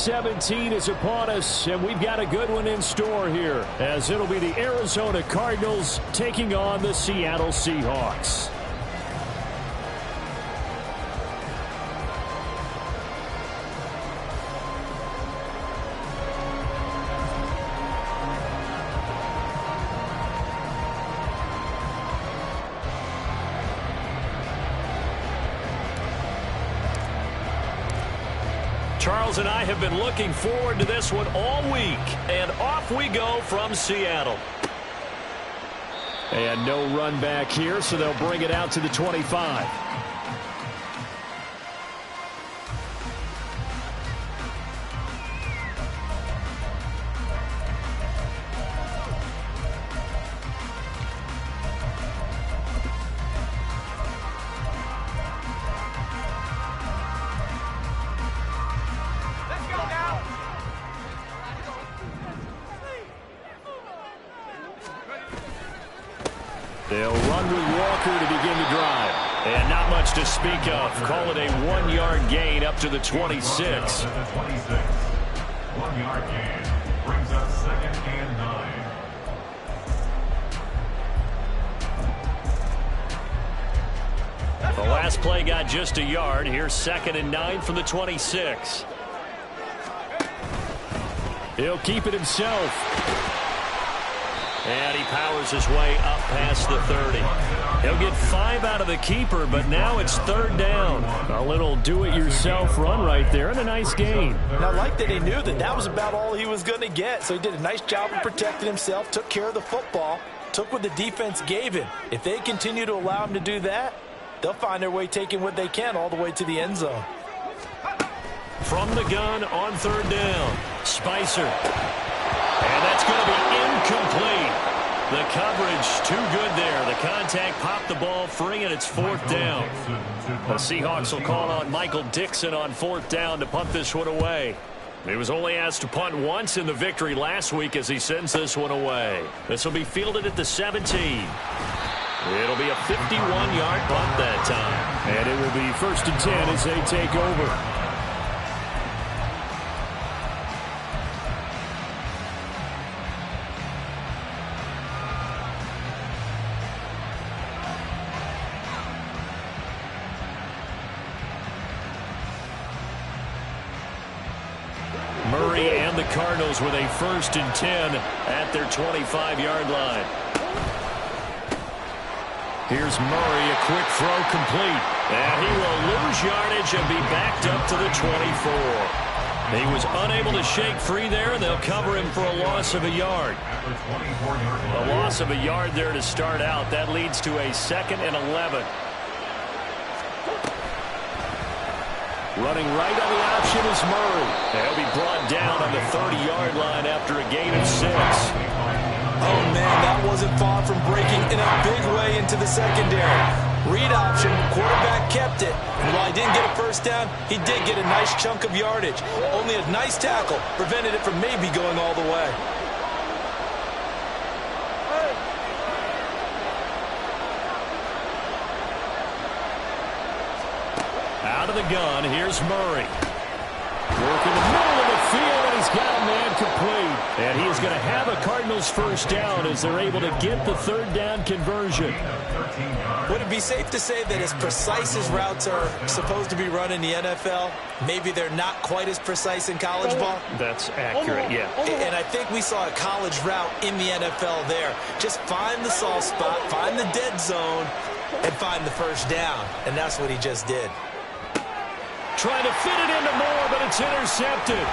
Yr2Wk17 is upon us, and we've got a good one in store here, as it'll be the Arizona Cardinals taking on the Seattle Seahawks. Charles and I have been looking forward to this one all week, and off we go from Seattle. And no run back here, so they'll bring it out to the 25. They'll run with Walker to begin the drive. And not much to speak of. Call it a 1-yard gain up to the 26. 1-yard gain brings us 2nd and 9. The last play got just a yard. Here's 2nd and 9 from the 26. He'll keep it himself. And he powers his way up past the 30. He'll get 5 out of the keeper, but now it's 3rd down. A little do-it-yourself run right there, and a nice gain. And I like that he knew that that was about all he was going to get, so he did a nice job of protecting himself, took care of the football, took what the defense gave him. If they continue to allow him to do that, they'll find their way taking what they can all the way to the end zone. From the gun on 3rd down, Spicer. And that's going to be incomplete. The coverage too good there. The contact popped the ball free, and it's 4th down. The Seahawks will call on Michael Dixon on 4th down to punt this one away. He was only asked to punt once in the victory last week as he sends this one away. This will be fielded at the 17. It'll be a 51-yard punt that time. And it will be 1st and 10 as they take over. Murray and the Cardinals with a 1st and 10 at their 25-yard line. Here's Murray, a quick throw complete. And he will lose yardage and be backed up to the 24. He was unable to shake free there, and they'll cover him for a loss of a yard. A loss of a yard there to start out. That leads to a 2nd and 11. Running right on the option is Murray. They'll be brought down on the 30-yard line after a gain of 6. Oh, man, that wasn't far from breaking in a big way into the secondary. Read option, quarterback kept it. And while he didn't get a 1st down, he did get a nice chunk of yardage. Only a nice tackle prevented it from maybe going all the way. Out of the gun, here's Murray. Working the middle of the field, and he's got a man complete. And he is going to have a Cardinals 1st down as they're able to get the 3rd down conversion. Would it be safe to say that as precise as routes are supposed to be run in the NFL, maybe they're not quite as precise in college ball? That's accurate, yeah. And I think we saw a college route in the NFL there. Just find the soft spot, find the dead zone, and find the 1st down. And that's what he just did. Trying to fit it into Moore, but it's intercepted.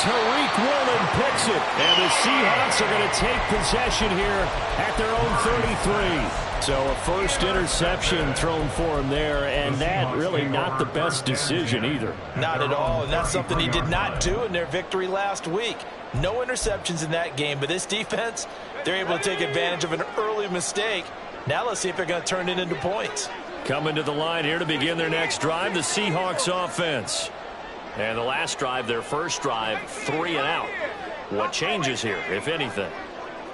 Tariq Woolen picks it, and the Seahawks are going to take possession here at their own 33. So a 1st interception thrown for him there, and that really not the best decision either. Not at all, and that's something he did not do in their victory last week. No interceptions in that game, but this defense, they're able to take advantage of an early mistake. Now let's see if they're going to turn it into points. Coming to the line here to begin their next drive, the Seahawks offense. And the last drive, their 1st drive, 3 and out. What changes here, if anything?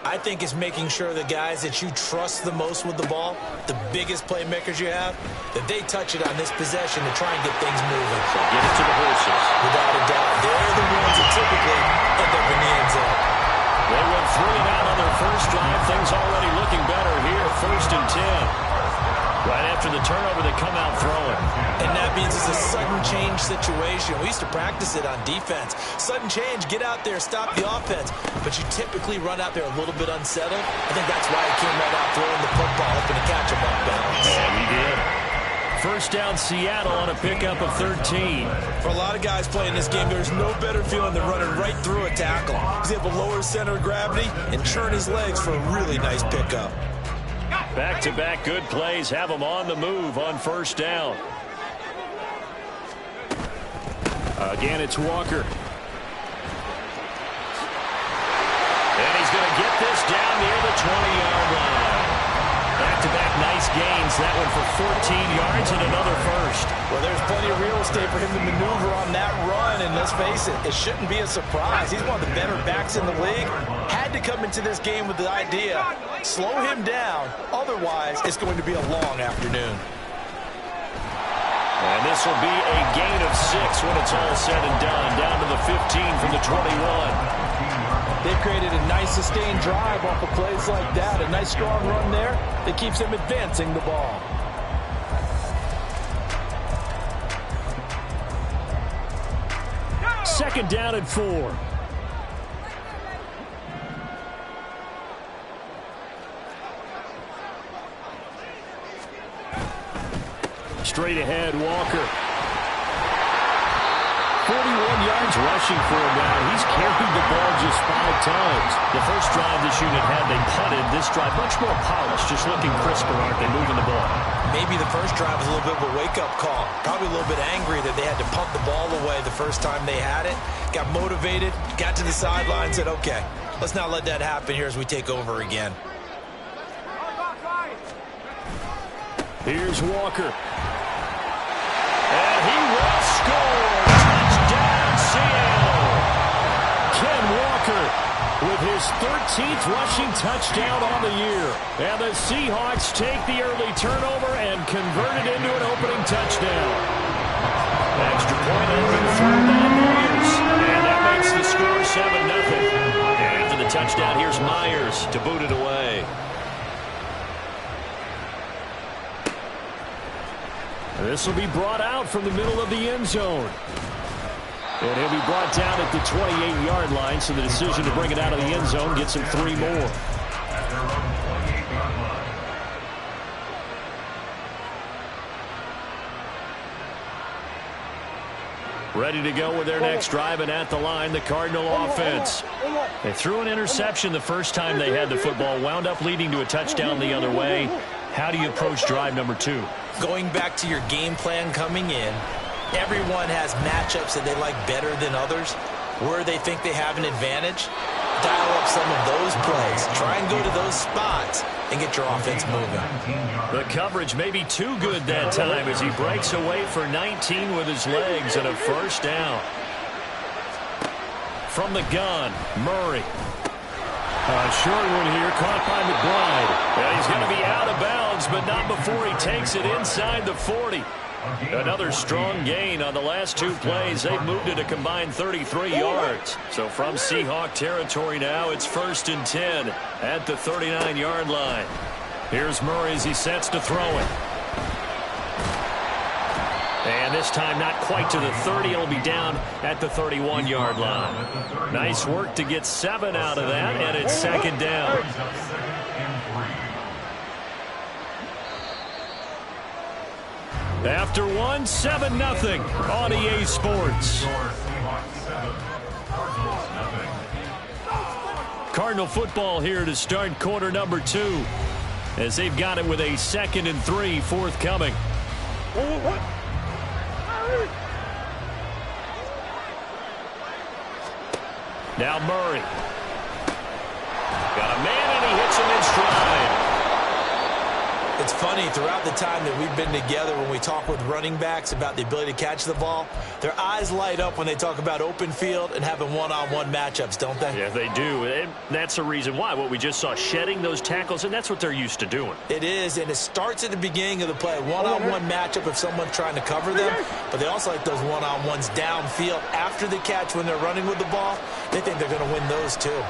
I think it's making sure the guys that you trust the most with the ball, the biggest playmakers you have, that they touch it on this possession to try and get things moving. So get it to the horses. Without a doubt, they're the ones change situation. We used to practice it on defense. Sudden change, get out there, stop the offense. But you typically run out there a little bit unsettled. I think that's why he came right out throwing the football, hoping to catch him off balance. Yeah, he did. First down, Seattle on a pickup of 13. For a lot of guys playing this game, there's no better feeling than running right through a tackle. He's able to lower his center of gravity and churn his legs for a really nice pickup. Back-to-back good plays have him on the move on first down. Again, it's Walker. And he's going to get this down near the 20-yard line. Back-to-back nice gains. That one for 14 yards and another first. Well, there's plenty of real estate for him to maneuver on that run, and let's face it, it shouldn't be a surprise. He's one of the better backs in the league. Had to come into this game with the idea, slow him down, otherwise it's going to be a long afternoon. And this will be a gain of 6 when it's all said and done, down to the 15 from the 21. They've created a nice sustained drive off of plays like that. A nice strong run there that keeps them advancing the ball. Second down and 4. Straight ahead, Walker. 41 yards rushing for him now. He's carried the ball just 5 times. The first drive this unit had, they punted. This drive, much more polished, just looking crisper, aren't they, moving the ball? Maybe the first drive was a little bit of a wake-up call. Probably a little bit angry that they had to punt the ball away the first time they had it. Got motivated, got to the sideline, said, okay, let's not let that happen here as we take over again. Here's Walker. And he will score. Touchdown, Seattle. Ken Walker with his 13th rushing touchdown on the year. And the Seahawks take the early turnover and convert it into an opening touchdown. Extra point overthrown by Myers. And that makes the score 7-0. And after the touchdown, here's Myers to boot it away. This will be brought out from the middle of the end zone. And he'll be brought down at the 28-yard line, so the decision to bring it out of the end zone gets him 3 more. Ready to go with their next drive, and at the line, the Cardinal offense. They threw an interception the first time they had the football, wound up leading to a touchdown the other way. How do you approach drive number 2? Going back to your game plan coming in, everyone has matchups that they like better than others. Where they think they have an advantage, dial up some of those plays. Try and go to those spots and get your offense moving. The coverage may be too good that time as he breaks away for 19 with his legs and a first down. From the gun, Murray. A short one here, caught by McBride. And he's going to be out of bounds, but not before he takes it inside the 40. Another strong gain on the last 2 plays. They've moved it a combined 33 yards. So from Seahawk territory now, it's 1st and 10 at the 39-yard line. Here's Murray as he sets to throw it. And this time not quite to the 30. It'll be down at the 31-yard line. Nice work to get 7 out of that, and it's 2nd down. After 1, 7-0 on EA Sports. Cardinal football here to start quarter number 2, as they've got it with a 2nd and 3 forthcoming. Now Murray. Got a man, and he hits him in stride. It's funny, throughout the time that we've been together, when we talk with running backs about the ability to catch the ball, their eyes light up when they talk about open field and having one-on-one matchups, don't they? Yeah, they do. And that's the reason why. What we just saw, shedding those tackles, and that's what they're used to doing. It is, and it starts at the beginning of the play. One-on-one matchup if someone's trying to cover them, but they also like those one-on-ones downfield after the catch when they're running with the ball. They think they're going to win those too.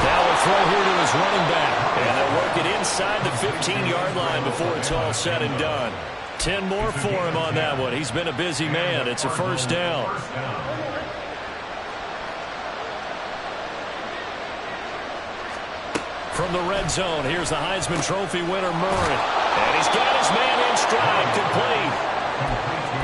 Now a throw here to his running back. And they'll work it inside the 15-yard line before it's all said and done. 10 more for him on that one. He's been a busy man. It's a first down. From the red zone, here's the Heisman Trophy winner, Murray. And he's got his man in stride, complete.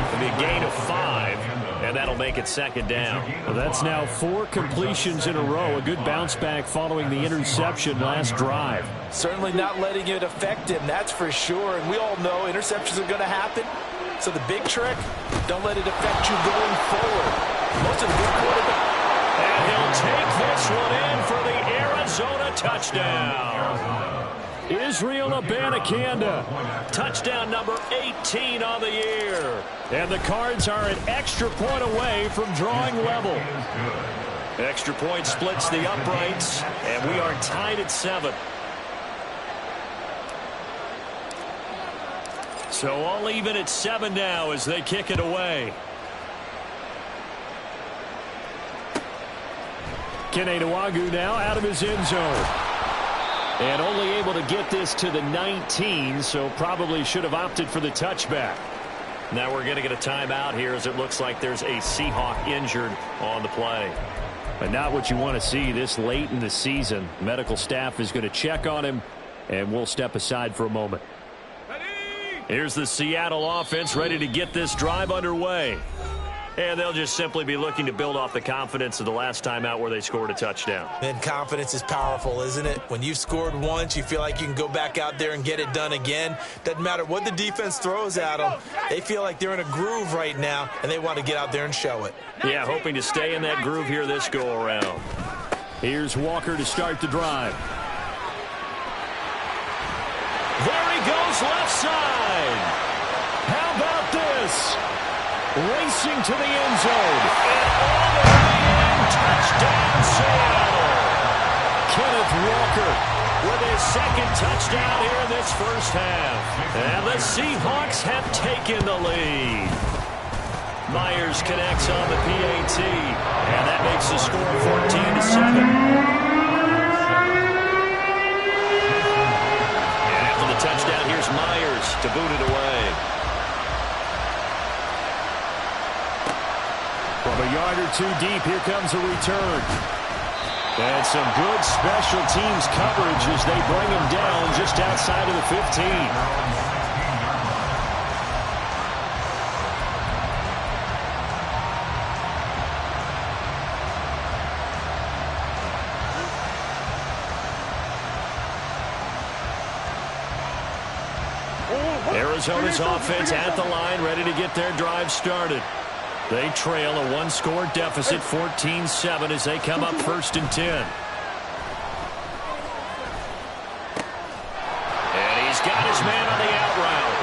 It'll be a gain of 5, and that'll make it second down. Well, that's now 4 completions in a row. A good bounce back following the interception last drive. Certainly not letting it affect him, that's for sure. And we all know interceptions are going to happen. So the big trick, don't let it affect you going forward. Most of the good quarterbacks. And he'll take this one in for the Arizona touchdown. Yr2Wk17. Touchdown number 18 on the year. And the Cards are an extra point away from drawing level. Extra point splits the uprights, and we are tied at 7. So all even at 7 now as they kick it away. Yr2Wk now out of his end zone. And only able to get this to the 19, so probably should have opted for the touchback. Now we're going to get a timeout here as it looks like there's a Seahawk injured on the play. But not what you want to see this late in the season. Medical staff is going to check on him, and we'll step aside for a moment. Here's the Seattle offense ready to get this drive underway. And they'll just simply be looking to build off the confidence of the last time out where they scored a touchdown. And confidence is powerful, isn't it? When you've scored once, you feel like you can go back out there and get it done again. Doesn't matter what the defense throws at them. They feel like they're in a groove right now, and they want to get out there and show it. Yeah, hoping to stay in that groove here this go-around. Here's Walker to start the drive. There he goes left side. How about this? Racing to the end zone. And all the way in. Touchdown, Seattle. Kenneth Walker with his second touchdown here in this first half. And the Seahawks have taken the lead. Myers connects on the PAT. And that makes the score 14-7. And after the touchdown, here's Myers to boot it away. From a yard or 2 deep, here comes a return. And some good special teams coverage as they bring him down just outside of the 15. Arizona's offense at the line, ready to get their drive started. They trail a 1-score deficit, 14-7, as they come up 1st and 10. And he's got his man on the out route.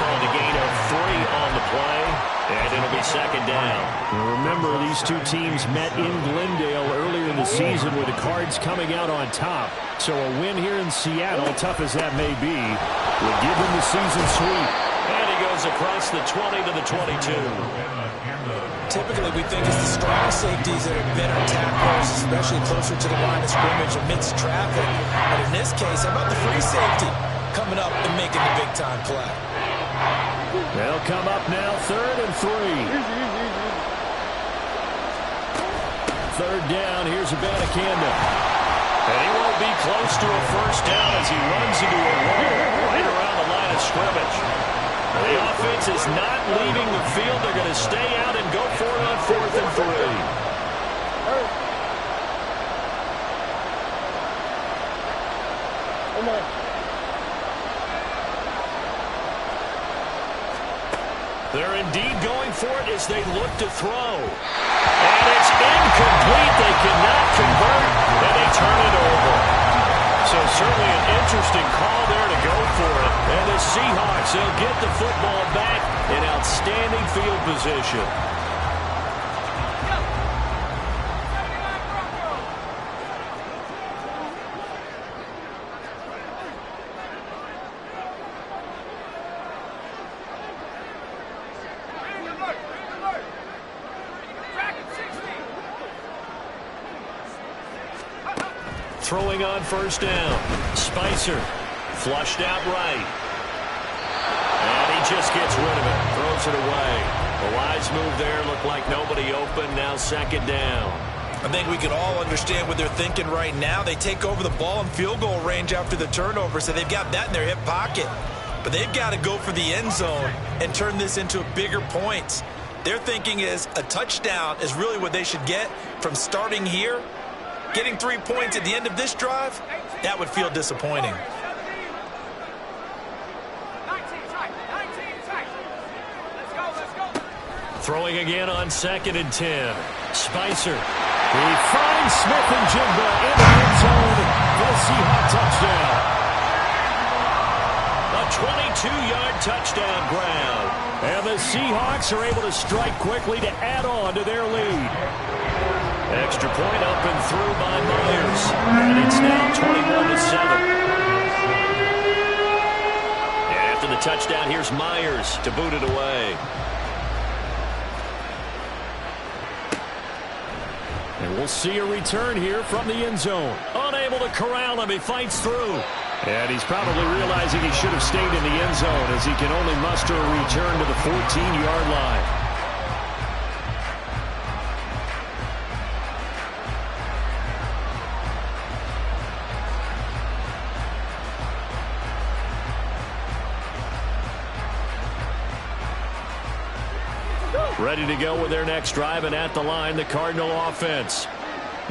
And a gain of 3 on the play, and it'll be second down. Now remember, these 2 teams met in Glendale earlier in the season with the Cards coming out on top. So a win here in Seattle, tough as that may be, would give them the season sweep. And he goes across the 20 to the 22. Typically, we think it's the strong safeties that are better tacklers, especially closer to the line of scrimmage amidst traffic. But in this case, how about the free safety coming up and making the big-time play? They'll come up now, 3rd and 3. 3rd down, here's Abanikanda. And he won't be close to a first down as he runs into a wall right around the line of scrimmage. The offense is not leaving the field. They're going to stay out and go for it on 4th and 3. They're indeed going for it as they look to throw. And it's incomplete. They cannot convert, and they turn it over. So certainly an interesting call there to go for it. And the Seahawks, they'll get the football back in outstanding field position. Throwing on 1st down. Spicer flushed out right. And he just gets rid of it, throws it away. A wise move there, looked like nobody open, now second down. I think we can all understand what they're thinking right now. They take over the ball in field goal range after the turnover, so they've got that in their hip pocket. But they've got to go for the end zone and turn this into a bigger points. Their thinking is a touchdown is really what they should get from starting here. Getting 3 points at the end of this drive, that would feel disappointing. Throwing again on 2nd and 10. Spicer. He finds Smith-Njigba in the end zone for the Seahawks touchdown. A 22-yard touchdown grab. And the Seahawks are able to strike quickly to add on to their lead. Extra point up and through by Myers. And it's now 21-7. And after the touchdown, here's Myers to boot it away. And we'll see a return here from the end zone. Unable to corral him. He fights through. And he's probably realizing he should have stayed in the end zone as he can only muster a return to the 14-yard line. Ready to go with their next drive, and at the line, the Cardinal offense.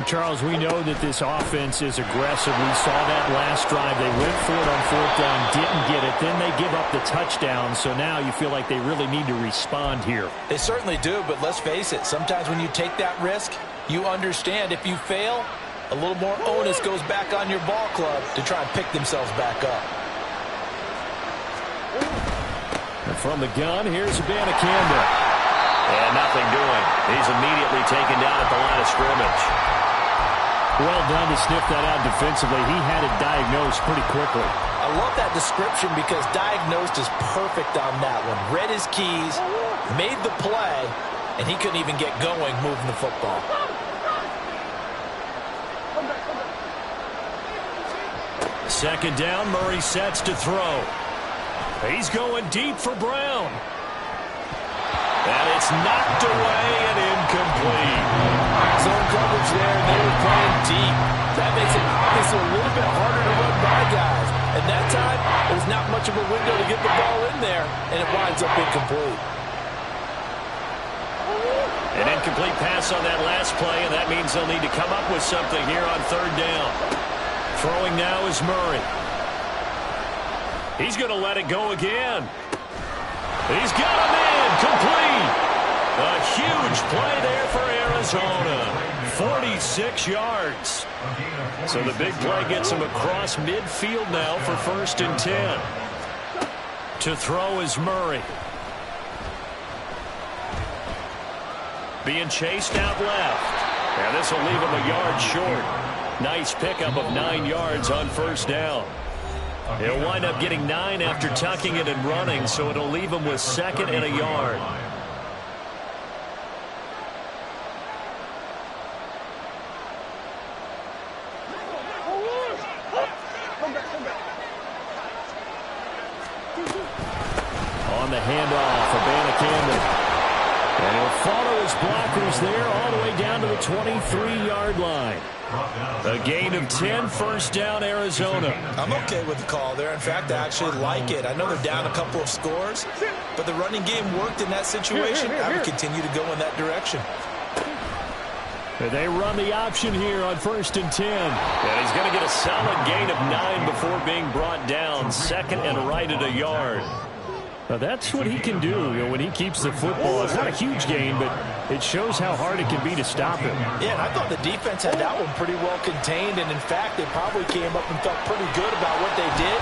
Charles, we know that this offense is aggressive. We saw that last drive. They went for it on 4th down, didn't get it. Then they give up the touchdown, so now you feel like they really need to respond here. They certainly do, but let's face it. Sometimes when you take that risk, you understand if you fail, a little more onus goes back on your ball club to try and pick themselves back up. And from the gun, here's Abanikanda. And nothing doing. He's immediately taken down at the line of scrimmage. Well done to sniff that out defensively. He had it diagnosed pretty quickly. I love that description because diagnosed is perfect on that one. Read his keys, made the play, and he couldn't even get going moving the football. Second down, Murray sets to throw. He's going deep for Brown. And it's knocked away and incomplete. Zone coverage there, and they were playing deep. That makes it obviously a little bit harder to run by guys. At that time, there's not much of a window to get the ball in there, and it winds up incomplete. An incomplete pass on that last play, and that means they'll need to come up with something here on 3rd down. Throwing now is Murray. He's going to let it go again. He's got him in, complete. A huge play there for Arizona. 46 yards. So the big play gets him across midfield now for 1st and 10. To throw is Murray. Being chased out left. And this will leave him a yard short. Nice pickup of 9 yards on 1st down. He'll wind up getting 9 after tucking it and running, so it'll leave him with 2nd and a yard. On the handoff, Abanikanda. And he'll follow his blockers there all the way down to the 23-yard line. A gain of 10, 1st down, Arizona. I'm okay with the call there. In fact, I actually like it. I know they're down a couple of scores, but the running game worked in that situation. I would continue to go in that direction. They run the option here on 1st and 10. And he's going to get a solid gain of 9 before being brought down. 2nd and right at a yard. Now that's what he can do, when he keeps the football. It's not a huge gain, but it shows how hard it can be to stop him. Yeah, and I thought the defense had that one pretty well contained, and in fact, they probably came up and felt pretty good about what they did.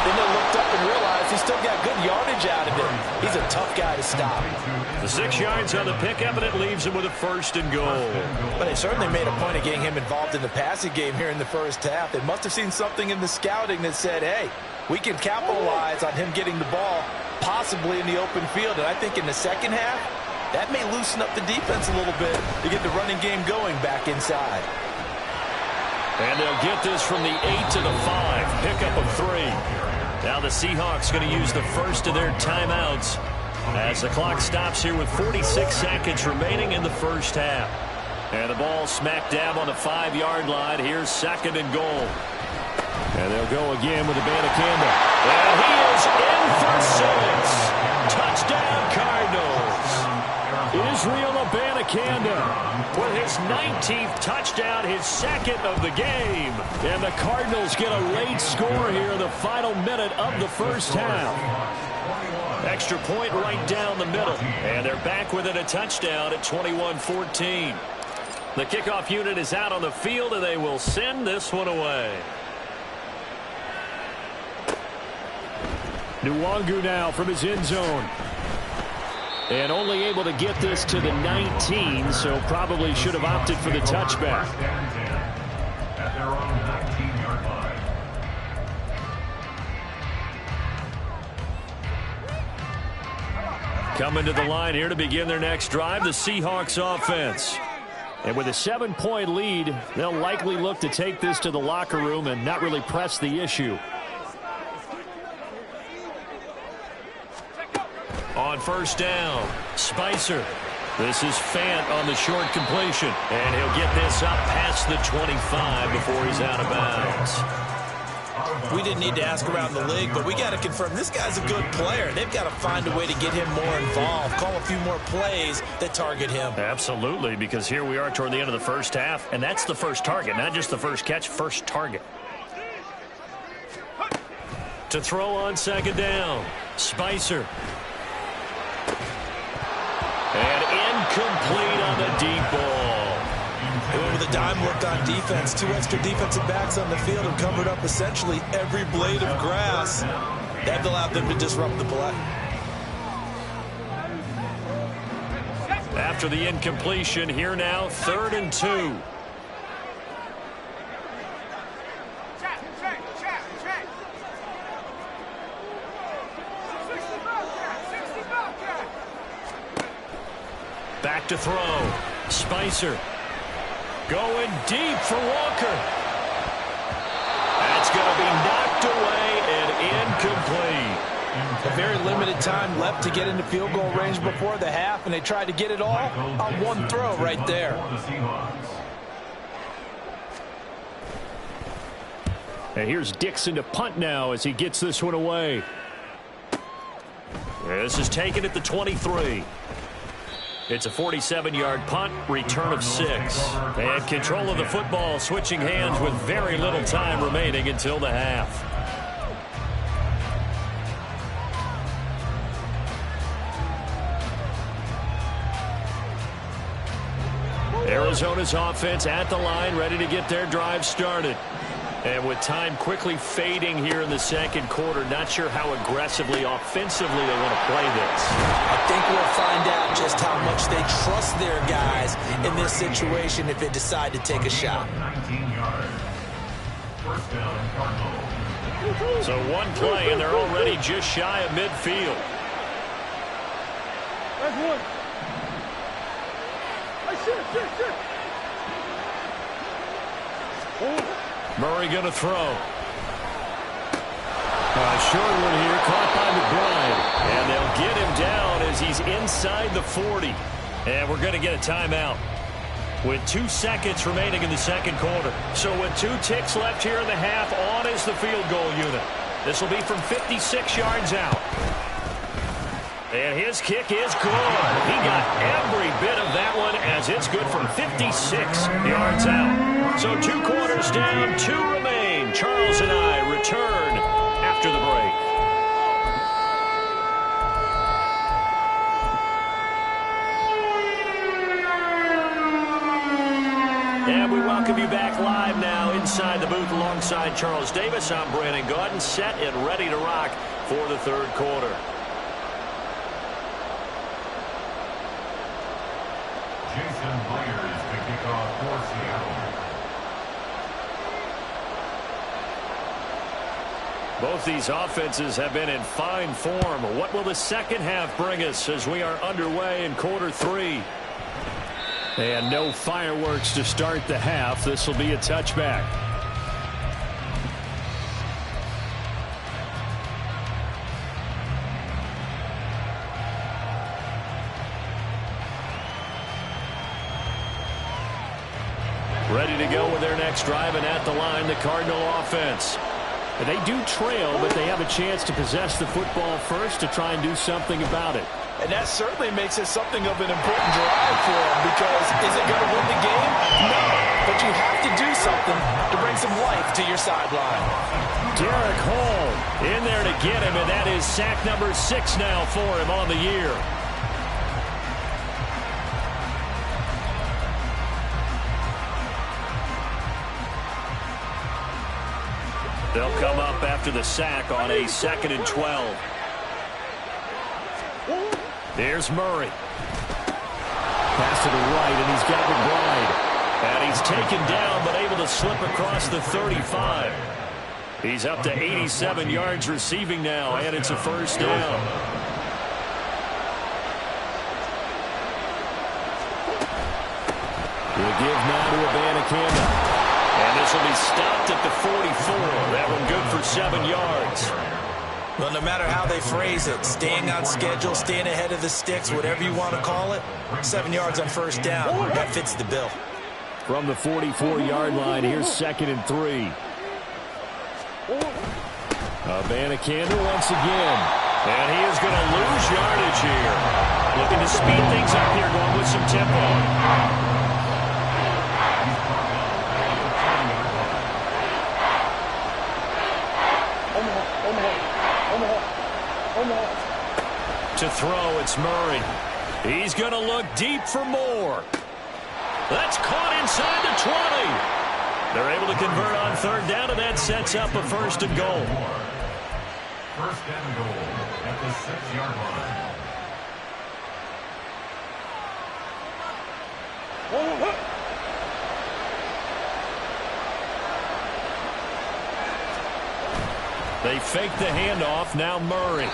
Then they looked up and realized he still got good yardage out of it. He's a tough guy to stop. The 6 yards on the pickup, and it leaves him with a 1st and goal. But they certainly made a point of getting him involved in the passing game here in the 1st half. They must have seen something in the scouting that said, hey, we can capitalize on him getting the ball possibly in the open field. And I think in the 2nd half, that may loosen up the defense a little bit to get the running game going back inside. And they'll get this from the 8 to the 5. Pickup of 3. Now the Seahawks going to use the first of their timeouts as the clock stops here with 46 seconds remaining in the first half. And the ball smack dab on the 5-yard line. Here's 2nd and goal. And they'll go again with Abanikanda. And he is in for 6. Touchdown, Cardinals. Israel Abanikanda with his 19th touchdown, his 2nd of the game. And the Cardinals get a late score here in the final minute of the first half. Extra point right down the middle. And they're back within a touchdown at 21-14. The kickoff unit is out on the field, and they will send this one away. Yr2Wk17 now from his end zone. And only able to get this to the 19, so probably should have opted for the touchback. At their own 19-yard line. Coming to the line here to begin their next drive, the Seahawks offense. And with a 7-point lead, they'll likely look to take this to the locker room and not really press the issue. On first down, Spicer. This is Fant on the short completion. And he'll get this up past the 25 before he's out of bounds. We didn't need to ask around the league, but we got to confirm this guy's a good player. They've got to find a way to get him more involved, call a few more plays that target him. Absolutely, because here we are toward the end of the first half, and that's the first target, not just the first catch, first target. To throw on 2nd down, Spicer. And incomplete on the deep ball. With a dime look on defense, 2 extra defensive backs on the field and covered up essentially every blade of grass. That allowed them to disrupt the play. After the incompletion, here now, 3rd and 2. Back to throw. Spicer. Going deep for Walker. That's going to be knocked away and incomplete. A very limited time left to get into field goal range before the half, and they tried to get it all on one throw right there. And here's Dixon to punt now as he gets this one away. This is taken at the 23. It's a 47-yard punt, return of 6. And control of the football switching hands with very little time remaining until the half. Arizona's offense at the line, ready to get their drive started. And with time quickly fading here in the 2nd quarter, not sure how aggressively, offensively they want to play this. I think we'll find out just how much they trust their guys in this situation if they decide to take a shot. 19 yards. First down, Cardinals. So one play, and they're already just shy of midfield. That's one. Murray going to throw. Short one here, caught by McBride. And they'll get him down as he's inside the 40. And we're going to get a timeout with 2 seconds remaining in the 2nd quarter. So with 2 ticks left here in the half, on is the field goal unit. This will be from 56 yards out. And his kick is good. He got every bit of that one as it's good from 56 yards out. So 2 quarters down, 2 remain. Charles and I return after the break. And we welcome you back live now inside the booth alongside Charles Davis. I'm Brandon Gaudin, set and ready to rock for the 3rd quarter. Jason Myers to kick off for Seattle. Both these offenses have been in fine form. What will the 2nd half bring us as we are underway in quarter 3? And no fireworks to start the half. This will be a touchback. Ready to go with their next drive, and at the line, the Cardinal offense. They do trail, but they have a chance to possess the football first to try and do something about it. And that certainly makes it something of an important drive for them, because is it going to win the game? No, but you have to do something to bring some life to your sideline. Derek Hall in there to get him, and that is sack number 6 now for him on the year. They'll come up after the sack on a 2nd and 12. There's Murray. Pass to the right, and he's got McBride. And he's taken down, but able to slip across the 35. He's up to 87 yards receiving now, and it's a first down. We'll give now to Abanikanda. And this will be stopped at the 44. That one good for 7 yards. Well, no matter how they phrase it, staying on schedule, staying ahead of the sticks, whatever you want to call it, 7 yards on first down, that fits the bill. From the 44-yard line, here's 2nd and 3. Abanikanda once again. And he is going to lose yardage here. Looking to speed things up here, going with some tempo. To throw, it's Murray. He's going to look deep for more. That's caught inside the 20. They're able to convert on 3rd down, and that sets up a 1st and goal. 1st and goal at the 6-yard line. They fake the handoff. Now Murray.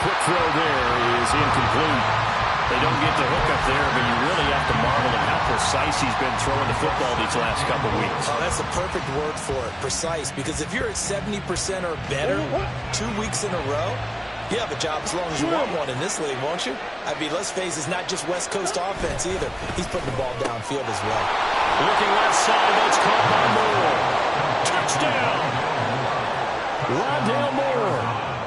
Quick throw there is incomplete. They don't get the hook up there, but you really have to marvel at how precise he's been throwing the football these last couple weeks. Oh, that's the perfect word for it, precise, because if you're at 70% or better 2 weeks in a row, you have a job as long as you want one in this league, won't you? I mean, let's face it, it's not just West Coast offense either. He's putting the ball downfield as well. Looking left side, that's caught by Moore. Touchdown! Rondale Moore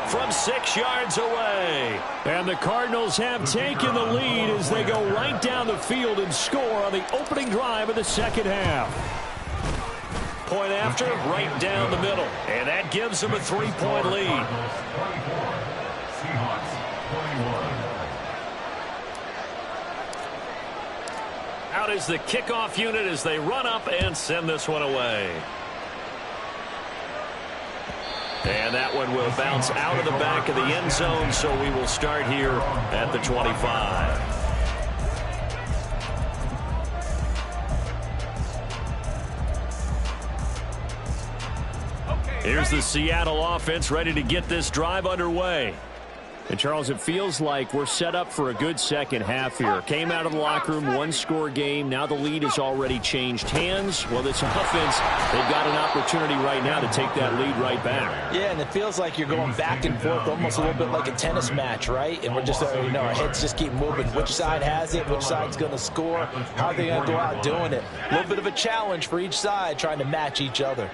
from 6 yards away. And the Cardinals have taken the lead as they go right down the field and score on the opening drive of the 2nd half. Point after, right down the middle. And that gives them a 3-point lead. Seahawks 21. Out is the kickoff unit as they run up and send this one away. And that one will bounce out of the back of the end zone, so we will start here at the 25. Here's the Seattle offense ready to get this drive underway. And, Charles, it feels like we're set up for a good second half here. Came out of the locker room, one-score game. Now the lead has already changed hands. Well, this offense, they've got an opportunity right now to take that lead right back. Yeah, and it feels like you're going back and forth, almost a little bit like a tennis match, right? And we're just, our heads just keep moving. Which side has it? Which side's going to score? How are they going to go out doing it? A little bit of a challenge for each side, trying to match each other.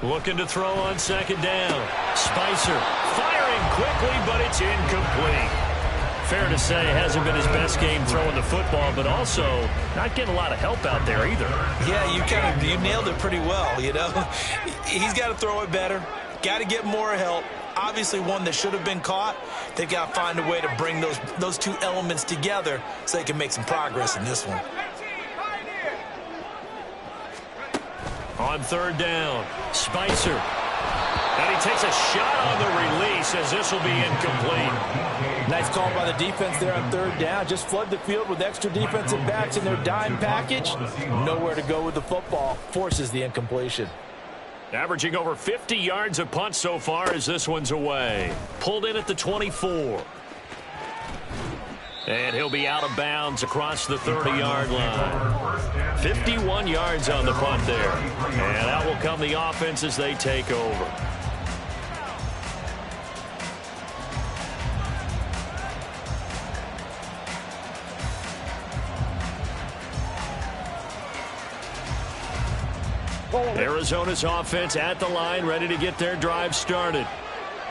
Looking to throw on 2nd down. Spicer firing quickly, but it's incomplete. Fair to say, hasn't been his best game throwing the football, but also not getting a lot of help out there either. Yeah, you nailed it pretty well, you know. He's got to throw it better. Got to get more help. Obviously one that should have been caught. They've got to find a way to bring those two elements together so they can make some progress in this one. On 3rd down, Spicer. And he takes a shot on the release as this will be incomplete. Nice call by the defense there on 3rd down. Just flood the field with extra defensive backs in their dime package. Nowhere to go with the football. Forces the incompletion. Averaging over 50 yards a punt so far as this one's away. Pulled in at the 24. And he'll be out of bounds across the 30-yard line. 51 yards on the punt there. And out will come the offense as they take over. Arizona's offense at the line, ready to get their drive started.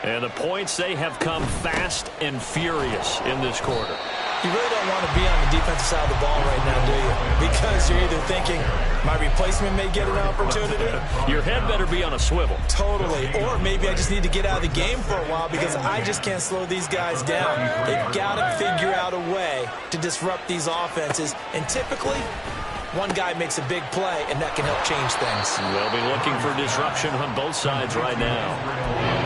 And the points, they have come fast and furious in this quarter. You really don't want to be on the defensive side of the ball right now, do you? Because you're either thinking, my replacement may get an opportunity. Your head better be on a swivel. Totally. Or maybe I just need to get out of the game for a while because I just can't slow these guys down. They've got to figure out a way to disrupt these offenses. And typically, one guy makes a big play, and that can help change things. They'll be looking for disruption on both sides right now.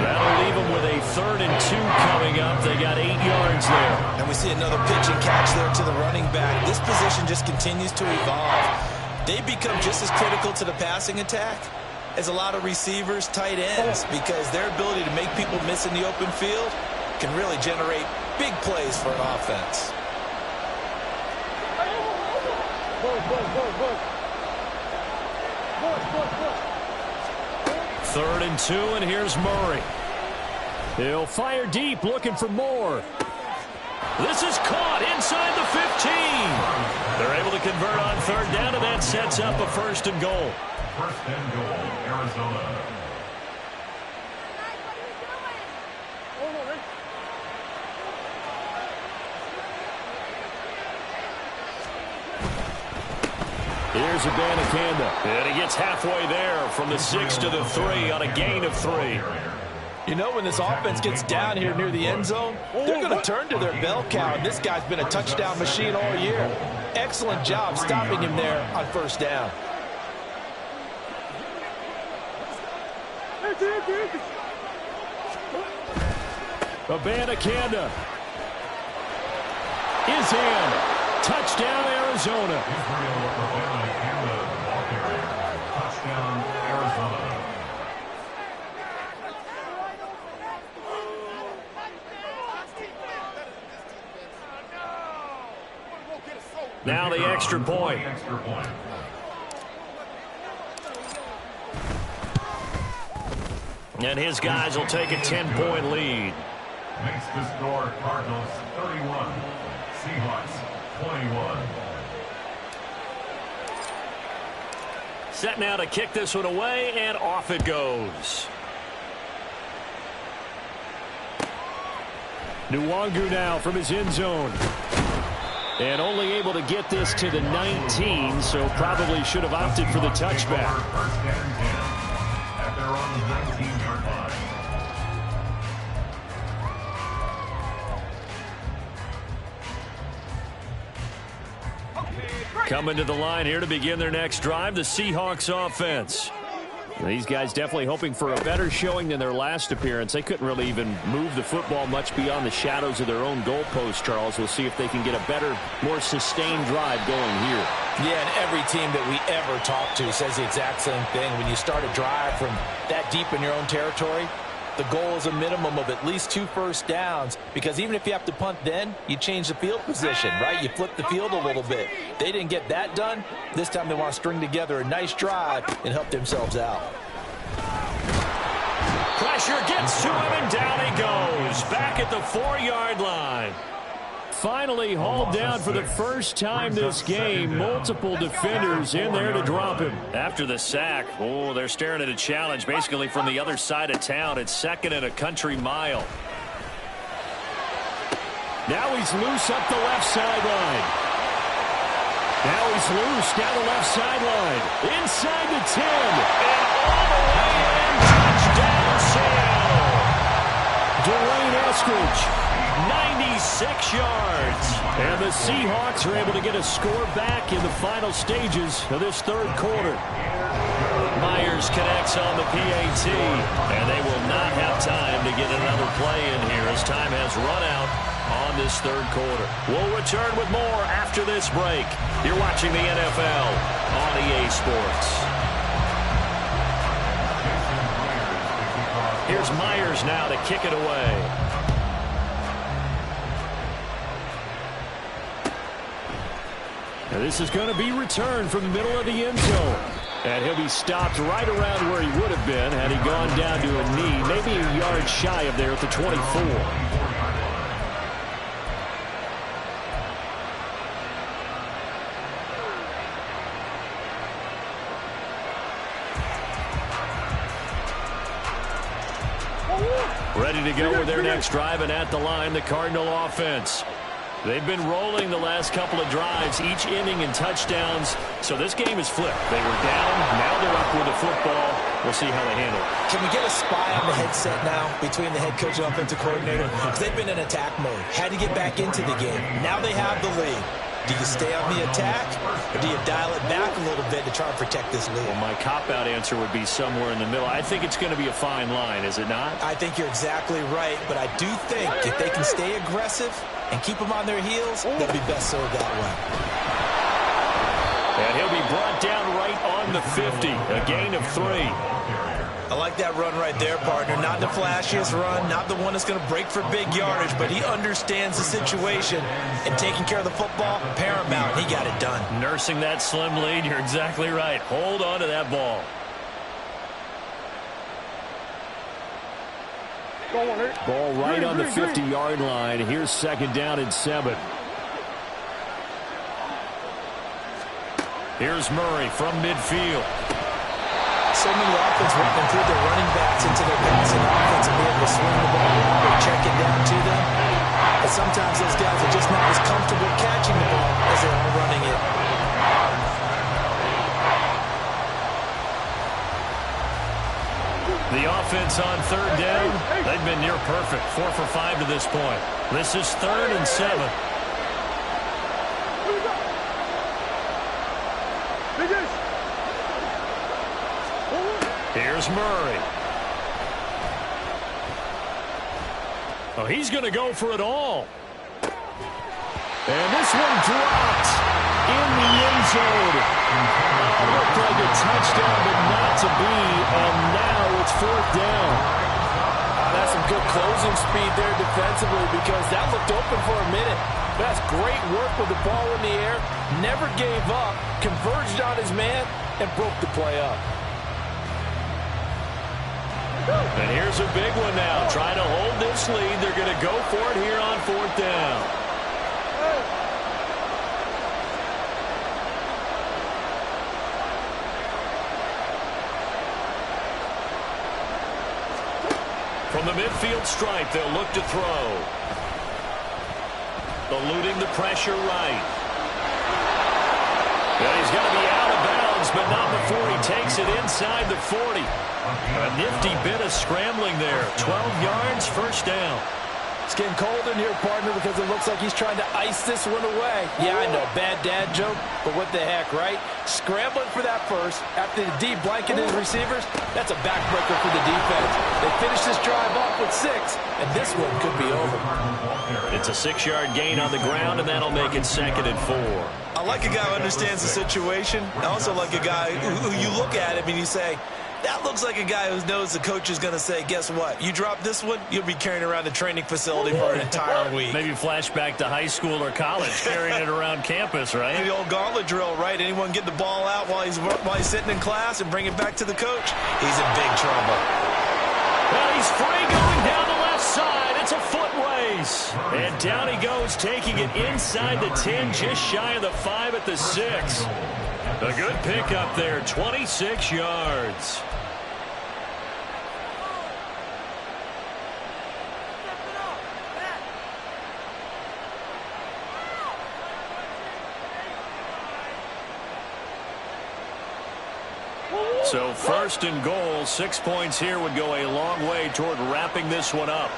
That'll leave them with a 3rd and 2 coming up. They got 8 yards there. And we see another pitch and catch there to the running back. This position just continues to evolve. They become just as critical to the passing attack as a lot of receivers, tight ends, because their ability to make people miss in the open field can really generate big plays for an offense. 3rd and 2, and here's Murray. He'll fire deep, looking for more. This is caught inside the 15. They're able to convert on 3rd down, and that sets up a 1st and goal. 1st and goal, Arizona. Here's Abanikanda. And he gets halfway there from the 6 to the 3 on a gain of 3. You know, when this offense gets down here near the end zone, they're going to turn to their bell cow, and this guy's been a touchdown machine all year. Excellent job stopping him there on 1st down. Abanikanda is in. Touchdown, Arizona. Touchdown, Arizona. Now the extra point. And his guys will take a 10-point lead. Makes the score Cardinals 31, Seahawks 21. Set now to kick this one away, and off it goes. Yr2Wk now from his end zone. And only able to get this to the 19, so probably should have opted for the touchback. 1st and 10 at their own 19-yard line. Coming to the line here to begin their next drive, the Seahawks offense. These guys definitely hoping for a better showing than their last appearance. They couldn't really even move the football much beyond the shadows of their own goalpost, Charles. We'll see if they can get a better, more sustained drive going here. Yeah, and every team that we ever talk to says the exact same thing. When you start a drive from that deep in your own territory, the goal is a minimum of at least 2 first downs, because even if you have to punt then, you change the field position, right? You flip the field a little bit. They didn't get that done. This time they want to string together a nice drive and help themselves out. Pressure gets to him, and down he goes. Back at the 4-yard line. Finally hauled down for the first time this game. Multiple defenders in there to drop him. After the sack, oh, they're staring at a challenge basically from the other side of town. It's 2nd and a country mile. Now he's loose up the left sideline. Now he's loose down the left sideline. Inside the 10. And all the way in. Touchdown, Seattle. Dwayne Eskridge. 96 yards. And the Seahawks are able to get a score back in the final stages of this 3rd quarter. Myers connects on the PAT, and they will not have time to get another play in here as time has run out on this 3rd quarter. We'll return with more after this break. You're watching the NFL on EA Sports. Here's Myers now to kick it away. Now this is going to be returned from the middle of the end zone. And he'll be stopped right around where he would have been had he gone down to a knee, maybe a yard shy of there at the 24. Ready to go with their next drive, and at the line, the Cardinal offense. They've been rolling the last couple of drives, each inning in touchdowns, so this game is flipped. They were down, now they're up with the football. We'll see how they handle it. Can we get a spy on the headset now between the head coach and offensive coordinator? Because they've been in attack mode. Had to get back into the game. Now they have the lead. Do you stay on the attack, or do you dial it back a little bit to try and protect this lead? Well, my cop-out answer would be somewhere in the middle. I think it's going to be a fine line, is it not? I think you're exactly right, but I do think if they can stay aggressive and keep them on their heels, they'll be best served that way. And he'll be brought down right on the 50, a gain of 3. I like that run right there, partner. Not the flashiest run, not the one that's going to break for big yardage, but he understands the situation, and taking care of the football, paramount. He got it done. Nursing that slim lead, you're exactly right. Hold on to that ball. Ball right on the 50-yard line. Here's 2nd down and 7. Here's Murray from midfield. So many offenses want to include their running backs into their passing offense and be able to swing the ball around or check it down to them. But sometimes those guys are just not as comfortable catching the ball as they are running it. The offense on 3rd down, they've been near perfect. 4 for 5 to this point. This is 3rd and 7. Here's Murray. Oh, he's going to go for it all. And this one dropped in the end zone. Looked like a touchdown, but not to be. And now it's 4th down. That's some good closing speed there defensively, because that looked open for a minute. That's great work with the ball in the air. Never gave up, converged on his man, and broke the play up. And here's a big one now. Trying to hold this lead. They're going to go for it here on 4th down. From the midfield stripe, they'll look to throw. Eluding the pressure right. And he's going to be out of bounds, but not before he takes it inside the 40. A nifty bit of scrambling there. 12 yards, 1st down. It's getting cold in here, partner, because it looks like he's trying to ice this one away. Yeah, I know, bad dad joke, but what the heck, right? Scrambling for that first after the D blanketed his receivers, that's a backbreaker for the defense. They finish this drive off with 6, and this one could be over. It's a 6-yard gain on the ground, and that'll make it 2nd and 4. I like a guy who understands the situation. I also like a guy who you look at him and you say, that looks like a guy who knows the coach is going to say, guess what? You drop this one, you'll be carrying around the training facility for an entire week. Maybe flashback to high school or college, carrying it around campus, right? The old gauntlet drill, right? Anyone get the ball out while he's sitting in class and bring it back to the coach? He's in big trouble. Well, he's free going down the left side. It's a foot race. And down he goes, taking it inside the 10, just shy of the 5 at the 6. A good pickup there, 26 yards. So 1st and goal, 6 points here would go a long way toward wrapping this one up.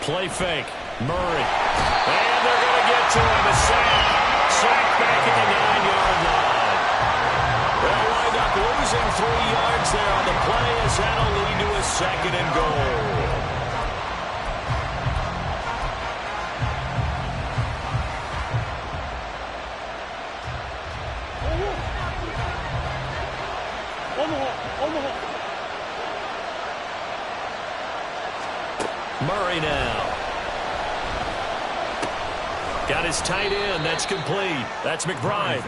Play fake, Murray. And they're going to get to him, a sack. Sack back at the 9-yard line. They'll wind up losing 3 yards there on the play, as that'll lead to a 2nd and goal. Murray now. Got his tight end. That's complete. That's McBride.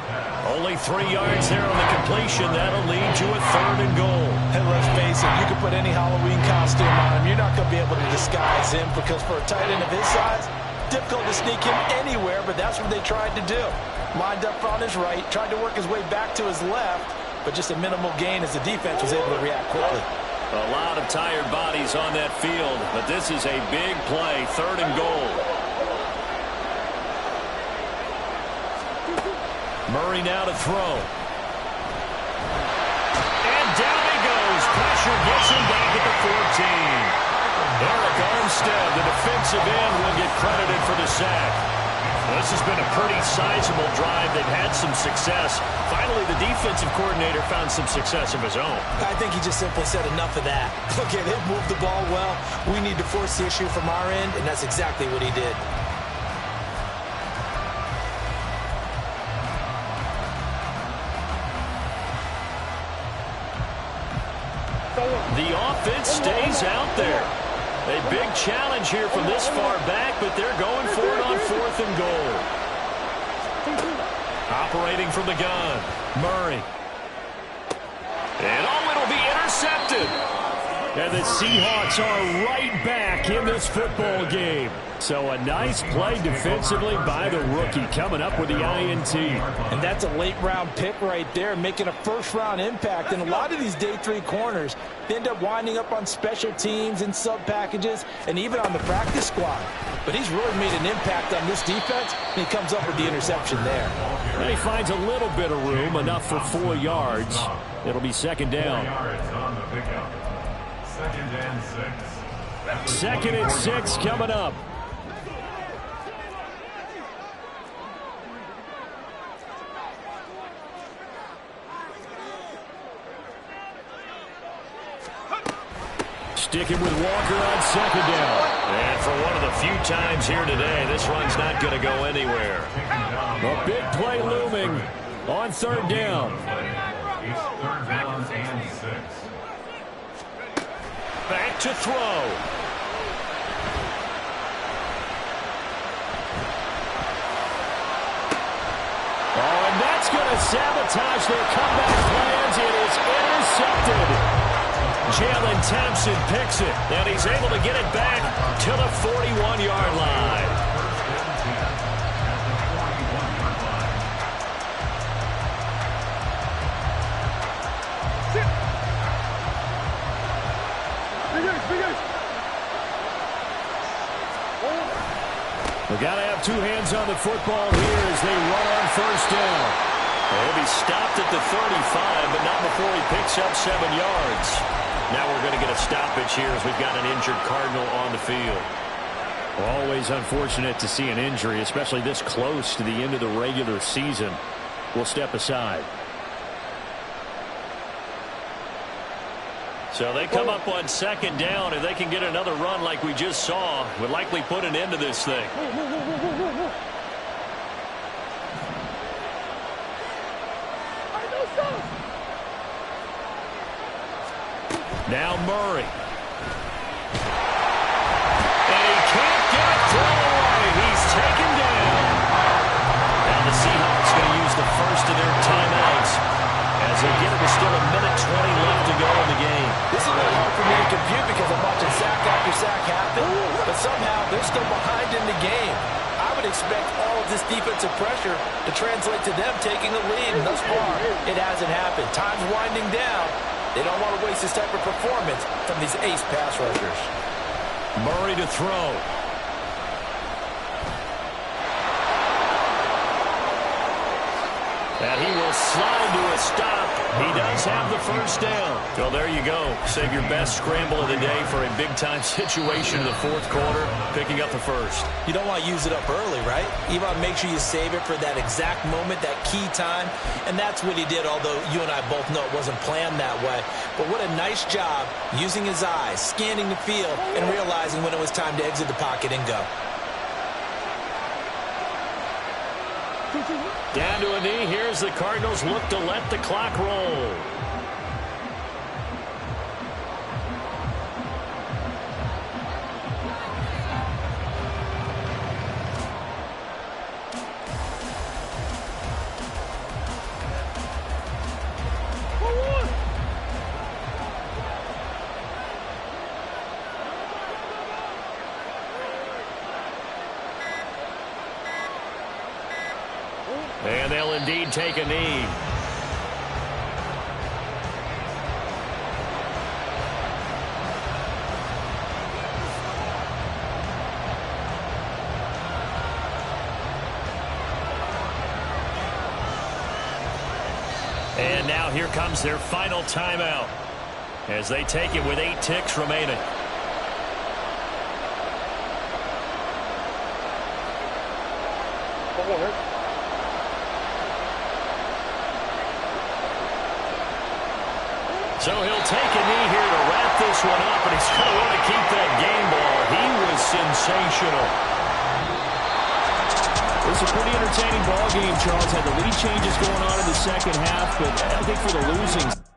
Only 3 yards there on the completion. That'll lead to a 3rd and goal. And let's face it, you can put any Halloween costume on him. You're not going to be able to disguise him, because for a tight end of his size, difficult to sneak him anywhere, but that's what they tried to do. Lined up on his right, tried to work his way back to his left, but just a minimal gain as the defense was able to react quickly. A lot of tired bodies on that field, but this is a big play, 3rd and goal. Murray now to throw. And down he goes. Pressure gets him back at the 14. Eric Armstead, the defensive end, will get credited for the sack. This has been a pretty sizable drive. They've had some success. Finally, the defensive coordinator found some success of his own. I think he just simply said enough of that. Okay, they've moved the ball well. We need to force the issue from our end, and that's exactly what he did. The offense stays out there. A big challenge here from this far back, but they're going for it on 4th and goal. Operating from the gun, Murray. And it'll be intercepted. And the Seahawks are right back in this football game. So a nice play defensively by the rookie, coming up with the INT. And that's a late-round pick right there, making a first-round impact. And a lot of these day 3 corners, they end up winding up on special teams and sub-packages and even on the practice squad. But he's really made an impact on this defense, and he comes up with the interception there. And he finds a little bit of room, enough for 4 yards. It'll be 2nd down. 2nd and 6 coming up. Sticking with Walker on 2nd down. And for one of the few times here today, this run's not going to go anywhere. A big play looming on 3rd down. It's 3rd down and 6. Back to throw. Oh, and that's going to sabotage their comeback plans. It is intercepted. Jalen Thompson picks it, and he's able to get it back to the 41-yard line. We've got to have 2 hands on the football here as they run on 1st down. He'll be stopped at the 35, but not before he picks up 7 yards. Now we're going to get a stoppage here as we've got an injured Cardinal on the field. Always unfortunate to see an injury, especially this close to the end of the regular season. We'll step aside. So they come up on 2nd down, and they can get another run like we just saw. Would likely put an end to this thing. Now Murray. And he can't get it thrown away. He's taken down. Now the Seahawks going to use the first of their timeouts. As again, it was still a minute 20 left to go in the game. This is a little hard for me to compute because I'm watching sack after sack happen, but somehow they're still behind in the game. I would expect all of this defensive pressure to translate to them taking the lead, and thus far, it hasn't happened. Time's winding down. They don't want to waste this type of performance from these ace pass rushers. Murray to throw. And he will slide to a stop. He does have the 1st down. Well, there you go. Save your best scramble of the day for a big-time situation in the 4th quarter, picking up the 1st. You don't want to use it up early, right? You want to make sure you save it for that exact moment, that key time. And that's what he did, although you and I both know it wasn't planned that way. But what a nice job using his eyes, scanning the field, and realizing when it was time to exit the pocket and go. Down to a knee. Here's the Cardinals look to let the clock roll. And they'll indeed take a knee. And now here comes their final timeout as they take it with 8 ticks remaining. So he'll take a knee here to wrap this one up, and he's going to want to keep that game ball. He was sensational. It was a pretty entertaining ball game, Charles. Had the lead changes going on in the second half, but I think for the losing